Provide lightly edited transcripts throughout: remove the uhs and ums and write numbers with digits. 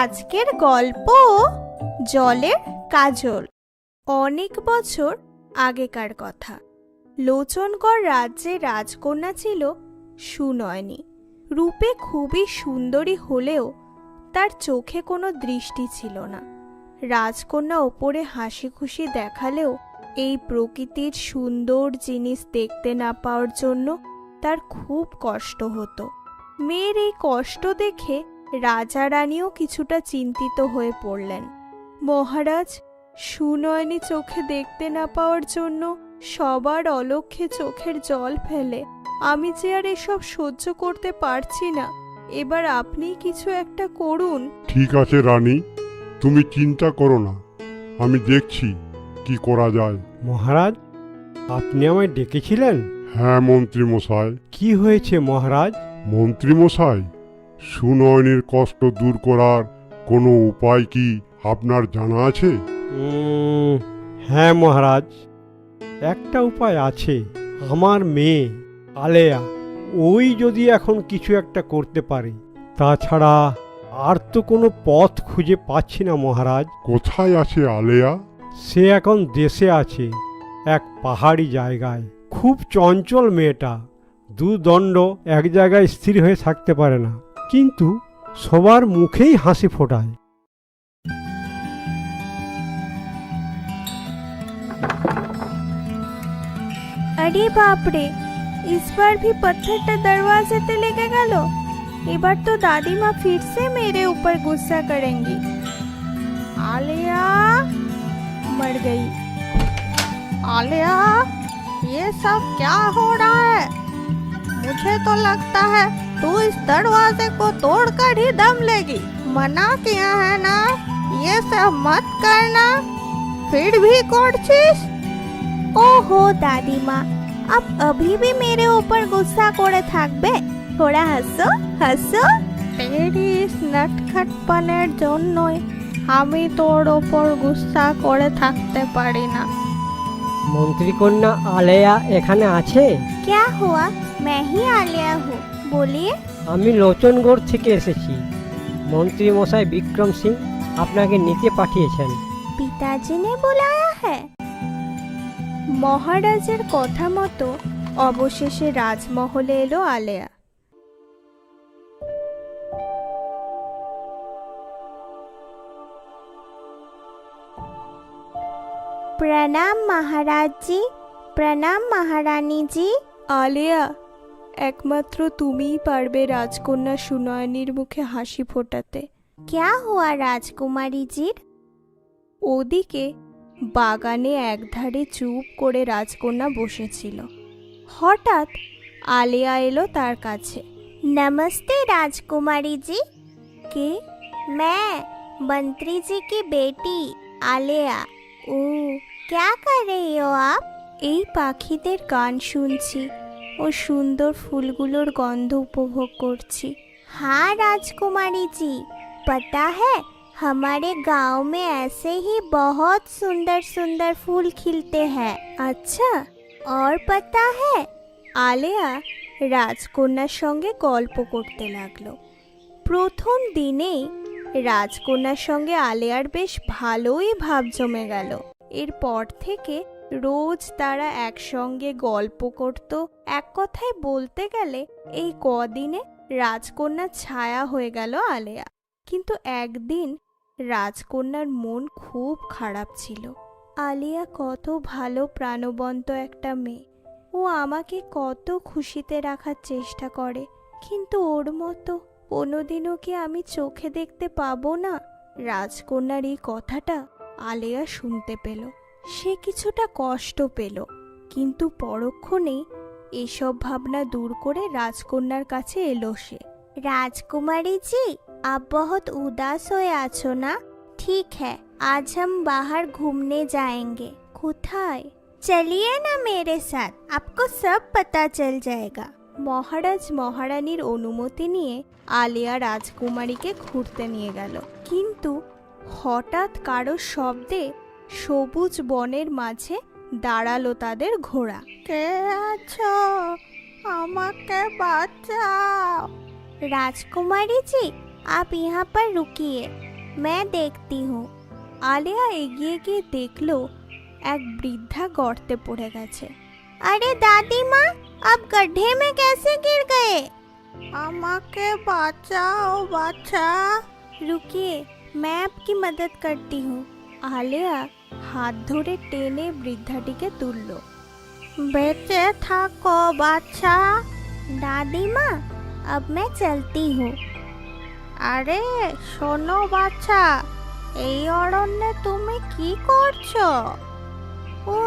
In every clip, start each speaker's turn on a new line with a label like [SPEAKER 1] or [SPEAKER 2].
[SPEAKER 1] আজকের গল্প জলের কাজল। অনেক বছর আগেকার কথা। লোচনগড় রাজ্যে রাজকন্যা ছিল সুনয়নী। রূপে খুবই সুন্দরী হলেও তার চোখে কোনো দৃষ্টি ছিল না। রাজকন্যা ওপরে হাসি খুশি দেখালেও এই প্রকৃতির সুন্দর জিনিস দেখতে না পাওয়ার জন্য তার খুব কষ্ট হতো। মেয়ের এই কষ্ট দেখে রাজা রানীও কিছুটা চিন্তিত হয়ে পড়লেন। মহারাজ, সুনয়নী চোখে দেখতে না পাওয়ার জন্য সবার অলক্ষ্যে চোখের জল ফেলে। আমি যে আর এসব সহ্য করতে পারছি না। এবার আপনি কিছু একটা করুন।
[SPEAKER 2] ঠিক আছে রানী, তুমি চিন্তা করো না, আমি দেখছি কি করা যায়।
[SPEAKER 3] মহারাজ, আপনি আমায় ডেকেছিলেন?
[SPEAKER 2] হ্যাঁ মন্ত্রী মশাই।
[SPEAKER 3] কি হয়েছে মহারাজ?
[SPEAKER 2] মন্ত্রী মশাই, সুনয়নীর কষ্ট দূর করার কোনো উপায় কি আপনার জানা আছে?
[SPEAKER 3] হ্যাঁ মহারাজ, একটা উপায় আছে। আমার মেয়ে আলেয়া, ওই যদি এখন কিছু একটা করতে পারে। তাছাড়া আর তো কোনো পথ খুঁজে পাচ্ছি না মহারাজ।
[SPEAKER 2] কোথায় আছে আলেয়া?
[SPEAKER 3] সে এখন দেশে আছে, এক পাহাড়ি জায়গায়। খুব চঞ্চল মেয়েটা, দুদণ্ড এক জায়গায় স্থির হয়ে থাকতে পারে না, কিন্তু সবার মুখেই হাসি ফোটায়।
[SPEAKER 1] अरे बाप रे, इस बार भी पत्थर दरवाजे पे लेके गलो। एबार तो दादी माँ फिर से मेरे ऊपर गुस्सा करेंगी। आलिया मर गई। आलिया, ये सब क्या हो रहा है? मुझे तो लगता है तू इस दरवाजे को तोड़कर ही दम लेगी। मना किया है ना, ये सब मत करना, फिर भी করছিস? ओहो दादी माँ, आप अभी भी मेरे ऊपर गुस्सा করে থাকবে? थोड़ा हंसो हंसो। तेरी इस नटखटपনের জন্যই আমি তোর ওপর গুসা করে থাকতে পারি না।
[SPEAKER 4] মন্ত্রী কন্যা আলেয়া এখানে আছে?
[SPEAKER 1] क्या हुआ? मैं ही आलिया हूँ, बोलिए।
[SPEAKER 4] আমি লোচনগড় থেকে এসেছি। মন্ত্রী মশাই বিক্রম সিং আপনাকে নিতে পাঠিয়েছেন।
[SPEAKER 1] पिताजी ने बुलाया है। মহারাজের কথা মতো অবশেষে রাজমহলে এলো আলেয়া। प्रणाम महाराज जी, प्रणाम महारानी जी। আলেয়া, একমাত্র তুমিই পারবে রাজকন্যা সুনয়নীর মুখে হাসি ফোটাতে। क्या हुआ राजकुमारी जी? ওদিকে বাগানে একধারে চুপ করে রাজকন্যা বসেছিল। হঠাৎ আলেয়া এলো তার কাছে। नमस्ते राजकुमारी जी। के? मैं मंत्री जी की बेटी आलिया। ओ, क्या कर रही हो आप? এই পাখিদের গান শুনছি ও সুন্দর ফুলগুলোর গন্ধ উপভোগ করছি। हाँ राजकुमारी जी, पता है हमारे गांव में ऐसे ही बहुत सुंदर सुंदर फूल खिलते हैं। अच्छा, और पता है? আলেয়া রাজকন্যার সঙ্গে গল্প করতে লাগলো। প্রথম দিনেই রাজকন্যার সঙ্গে আলেয়ার বেশ ভালোই ভাব জমে গেল। এরপর থেকে রোজ তারা একসঙ্গে গল্প করত। এক কথায় বলতে গেলে এই কদিনে রাজকন্যার ছায়া হয়ে গেল আলেয়া। কিন্তু একদিন রাজকন্যার মন খুব খারাপ ছিল। আলিয়া কত ভালো প্রাণবন্ত একটা মেয়ে, ও আমাকে কত খুশিতে রাখার চেষ্টা করে, কিন্তু ওর মতো কোনোদিনও কি আমি চোখে দেখতে পাবো না? রাজকন্যার এই কথাটা আলেয়া শুনতে পেল। সে কিছুটা কষ্ট পেল, কিন্তু পরক্ষণেই এসব ভাবনা দূর করে রাজকন্যার কাছে এলো সে। राजकुमारी जी, आप बहुत उदास हो आछो ना? ठीक है, आज हम बाहर घूमने जाएंगे। কোথায়? चलिए ना मेरे साथ, आपको सब पता चल जाएगा। মহারাজ মহারানীর অনুমতি নিয়ে আলিয়া রাজকুমারীকে ঘুরতে নিয়ে গেল। কিন্তু হঠাৎ কারো শব্দে সবুজ বনের মাঝে দাঁড়ালো তাদের ঘোড়া। কে আছো? আমাকে বাঁচাও। राजकुमारी जी, आप यहाँ पर रुकिए, मैं देखती हूँ। আলিয়া এগিয়ে গিয়ে দেখলো এক বৃদ্ধা গর্তে পড়ে গেছে। আরে দাদিমা, आप गड्ढे में कैसे गिर गए? আমাকে বাঁচাও বাচ্চা। रुकिए, मैं आपकी मदद करती हूँ। আলিয়া হাত ধরে টেনে বৃদ্ধাটিকে তুলল। বেঁচে থাকো বাচ্চা। দাদিমা, अब मैं चलती हूँ। আরে শোনো বাচ্চা, এই অরণ্যে তুমি কি করছো? ओ,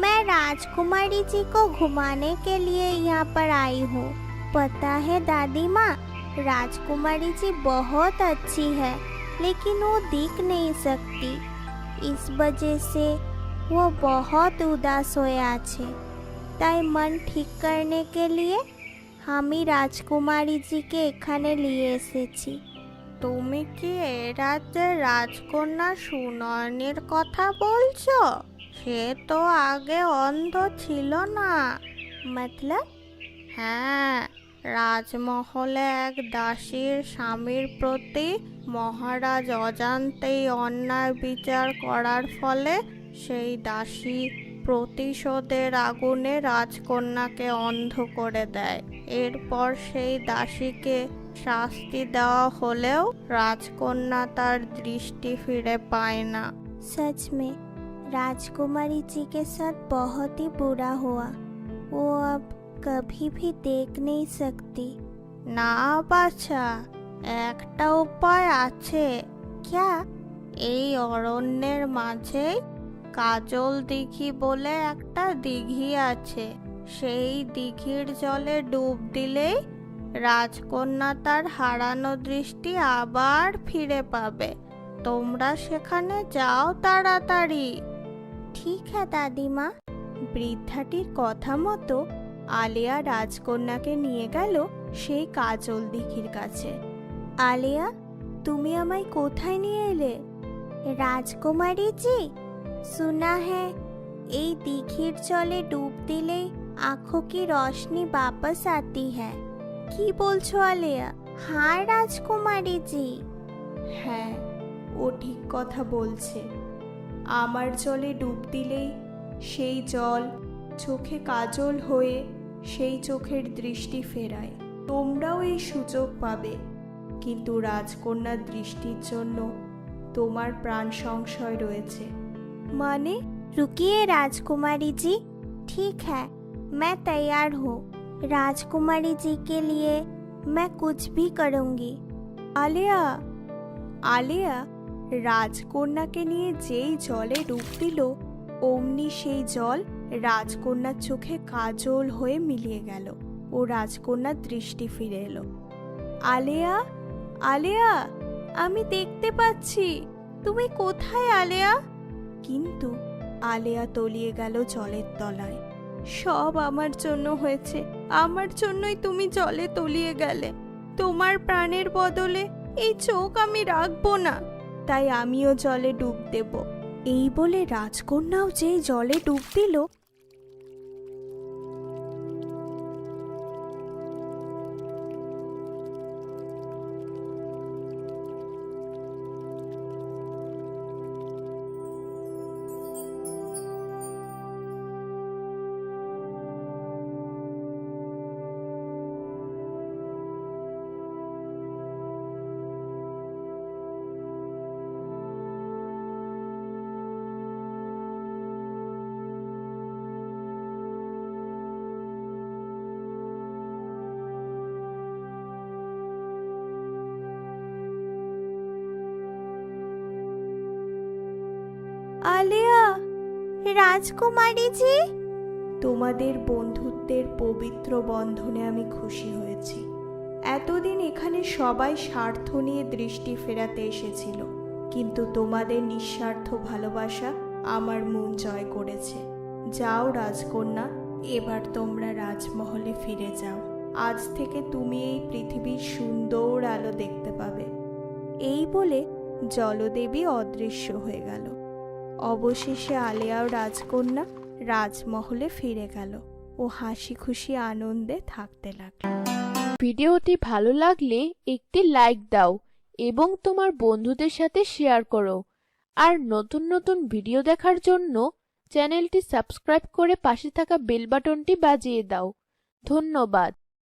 [SPEAKER 1] मैं राजकुमारी जी को घुमाने के लिए यहाँ पर आई हूँ। पता है दादी माँ, राजकुमारी जी बहुत अच्छी है, लेकिन वो दिख नहीं सकती। इस वजह से वो बहुत उदास হয়ে আছে। তাই মন ঠিক करने के लिए আমি রাজকুমারী জিকে এখানে নিয়ে এসেছি। তুমি কি এ রাজ্যের রাজকন্যা সুনয়নীর কথা বলছো? সে তো আগে অন্ধ ছিল না। মতলব? হ্যাঁ, রাজমহলে এক দাসীর স্বামীর প্রতি মহারাজ অজান্তেই অন্যায় বিচার করার ফলে সেই দাসী প্রতিশোধের আগুনে রাজকন্যাকে অন্ধ করে দেয়। এরপর সেই দাসীকে শাস্তি দেওয়া হলেও রাজকন্যা তার দৃষ্টি ফিরে পায় না। सच में राजकुमारी जी के साथ बहुत ही बुरा हुआ। वो अब कभी भी देख नहीं सकती। না বাছা, একটা উপায় আছে। क्या? এই অরণ্যের মাঝে কাজল দিঘি বলে একটা দিঘি আছে। সেই দিঘির জলে ডুব দিলেই রাজকন্যা তার হারানো দৃষ্টি আবার ফিরে পাবে। তোমরা সেখানে যাও তাড়াতাড়ি। ঠিক আছে দাদিমা। বৃদ্ধাটির কথা মতো আলিয়া রাজকন্যাকে নিয়ে গেল সেই কাজল দিঘির কাছে। আলিয়া, তুমি আমায় কোথায় নিয়ে এলে? রাজকুমারী জি, सुना है এই দিঘির জলে ডুব দিলেই आंखों की रोशनी वापस आती है। কি বলছো আলিয়া? হ্যাঁ রাজকুমারী জি। হ্যাঁ, ও ঠিক কথা বলছে। আমার জলে ডুব দিলেই সেই জল চোখে কাজল হয়ে সেই চোখের দৃষ্টি ফেরায়। তোমরাও এই সুযোগ পাবে, কিন্তু রাজকন্যার দৃষ্টির জন্য তোমার প্রাণ সংশয় রয়েছে। माने? रुकिए राजकुमारी जी, ठीक है, मैं तैयार हूँ। राजकुमारी जी के लिए मैं कुछ भी करूँगी। আলিয়া, আলিয়া রাজকন্যাকে নিয়ে যেই জলে ডুব দিল, অমনি সেই জল রাজকন্যার চোখে কাজল হয়ে মিলিয়ে গেল ও রাজকন্যার দৃষ্টি ফিরে এলো। আলিয়া, আলিয়া, আমি দেখতে পাচ্ছি। তুমি কোথায় আলিয়া? কিন্তু আলিয়া তলিয়ে গেল জলের তলায়। সব আমার জন্য হয়েছে, আমার জন্যই তুমি জলে তলিয়ে গেলে। তোমার প্রাণের বদলে এই চোখ আমি রাখবো না, তাই আমিও জলে ডুব দেব। এই বলে রাজকন্যাও যেই জলে ডুব দিল, আলিয়া, রাজকুমারী জি, তোমাদের বন্ধুত্বের পবিত্র বন্ধনে আমি খুশি হয়েছি। এতদিন এখানে সবাই স্বার্থ নিয়ে দৃষ্টি ফেরাতে এসেছিল, কিন্তু তোমাদের নিঃস্বার্থ ভালোবাসা আমার মন জয় করেছে। যাও রাজকন্যা, এবার তোমরা রাজমহলে ফিরে যাও। আজ থেকে তুমি এই পৃথিবীর সুন্দর আলো দেখতে পাবে। এই বলে জলদেবী অদৃশ্য হয়ে গেল। অবশেষে আলিয়া ও রাজকন্যা রাজমহলে ফিরে গেল ও হাসি খুশি আনন্দে থাকতে লাগলো।
[SPEAKER 5] ভিডিওটি ভালো লাগলে একটি লাইক দাও এবং তোমার বন্ধুদের সাথে শেয়ার করো। আর নতুন নতুন ভিডিও দেখার জন্য চ্যানেলটি সাবস্ক্রাইব করে পাশে থাকা বেল বাটনটি বাজিয়ে দাও। ধন্যবাদ।